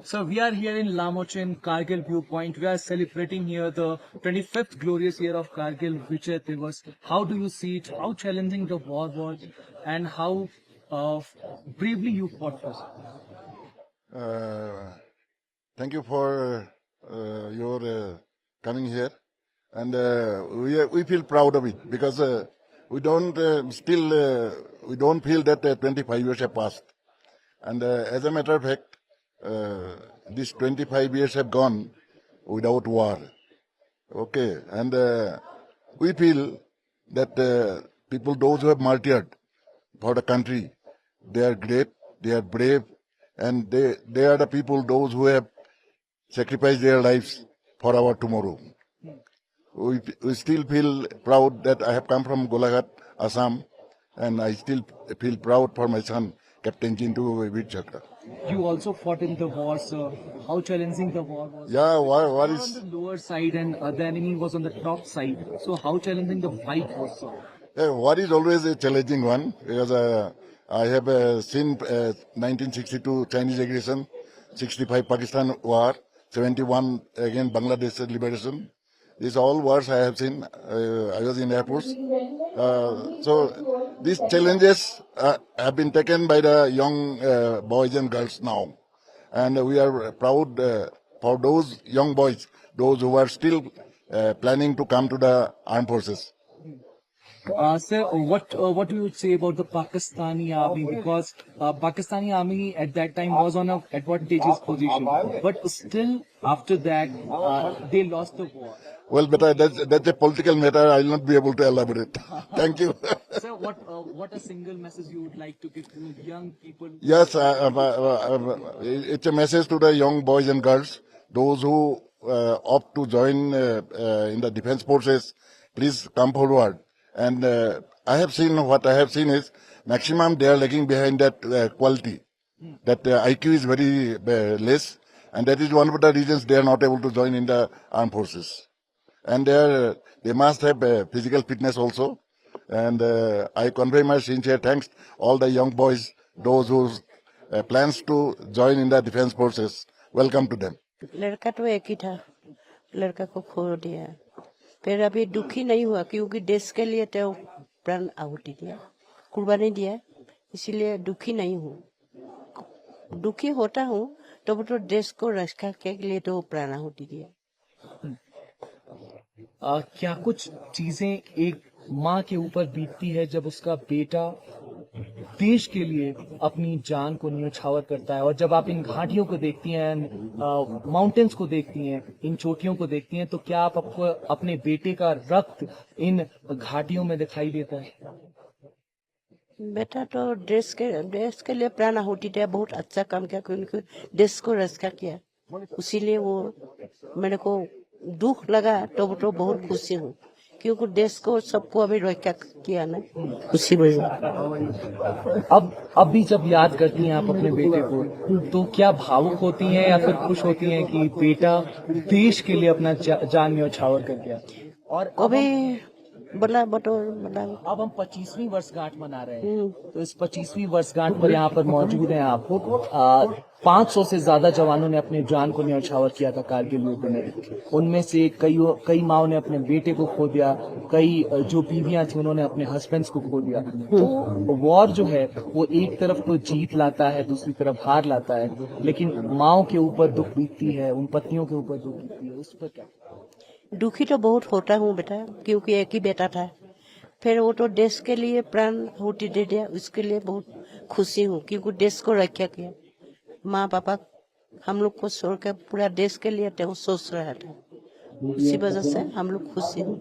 So we are here in Lamochin Kargil viewpoint. We are celebrating here the 25th glorious year of Kargil Vijay Divas. How do you see it? How challenging the war was, and how bravely you fought for it? Thank you for your coming here, and we feel proud of it because we don't we don't feel that 25 years have passed, and as a matter of fact, these 25 years have gone without war. Okay, and we feel that people, those who have martyred for the country, they are great, they are brave, and they are the people, those who have sacrificed their lives for our tomorrow. We still feel proud that I have come from Golaghat, Assam, and I still feel proud for my son, Captain Chintu Veer Chakra. You also fought in the war, sir. How challenging the war was? Yeah, war You were is... on the lower side and the enemy was on the top side. So how challenging the fight was, sir? War is always a challenging one because I have seen 1962 Chinese aggression, 65 Pakistan war, 71 again Bangladesh liberation. These all wars I have seen. I was in Air Force. So these challenges have been taken by the young boys and girls now. And we are proud for those young boys, those who are still planning to come to the armed forces. Sir, what do you say about the Pakistani army? Because Pakistani army at that time was on a advantageous position, but still after that they lost the war. Well, but that's a political matter. I will not be able to elaborate. Thank you. Sir, what a single message you would like to give to young people? Yes, it's a message to the young boys and girls, those who opt to join in the defense forces. Please come forward. And I have seen, what I have seen is maximum they are lagging behind that quality. That IQ is very less, and that is one of the reasons they are not able to join in the armed forces. And they must have physical fitness also. And I convey my sincere thanks all the young boys, those who plans to join in the defense forces. Welcome to them. लड़का तो एक ही था, लड़का को खो दिया, फिर अभी दुखी नहीं हुआ क्योंकि देश के लिए तो प्राण आहुति दिया, कुर्बानी दिया, इसीलिए दुखी नहीं हूँ। दुखी होता हूँ तो देश को रक्षा के लिए तो प्राण आहुति दिया। क्या कुछ चीजें एक माँ के ऊपर बीतती है जब उसका बेटा देश के लिए अपनी जान को न्यौछावर करता है, और जब आप इन घाटियों को देखती हैं, माउंटेन्स को देखती हैं, इन चोटियों को देखती हैं, तो क्या आपको अपने बेटे का रक्त इन घाटियों में दिखाई देता है? बेटा तो देश के लिए प्राण आहुति दिया, बहुत अच्छा काम किया, क्योंकि देश को रक्षा किया, इसीलिए वो मेरे को दुख लगा तो बहुत खुशी हूँ, क्योंकि देश को सबको अभी रक्षा किया ना, उसी वजह। अब भी जब याद करती हैं आप अपने बेटे को, तो क्या भावुक होती हैं या फिर खुश होती हैं कि बेटा देश के लिए अपना जान न्यौछावर कर गया? और अभी बोला अब हम 25वीं वर्षगांठ मना रहे हैं, तो इस 25वीं वर्षगांठ पर यहाँ पर मौजूद हैं आप। 500 से ज्यादा जवानों ने अपने जान को न्यौछावर किया था कारगिल युद्ध में। उनमें से कई माओं ने अपने बेटे को खो दिया, कई जो बीवियां थी उन्होंने अपने हस्बैंड्स को खो दिया। तो वॉर जो है वो एक तरफ तो जीत लाता है, दूसरी तरफ हार लाता है, लेकिन माओं के ऊपर दुख बीतती है, उन पत्नियों के ऊपर दुख बीतती है, उस पर क्या? दुखी तो बहुत होता हूँ बेटा, क्योंकि एक ही बेटा था, फिर वो तो देश के लिए प्राण आहुति दे दिया, उसके लिए बहुत खुशी हूँ, क्योंकि देश को रक्षा किया। माँ पापा हम लोग को छोड़ कर पूरा देश के लिए तो सोच रहा था, इसी वजह से हम लोग खुशी हूँ।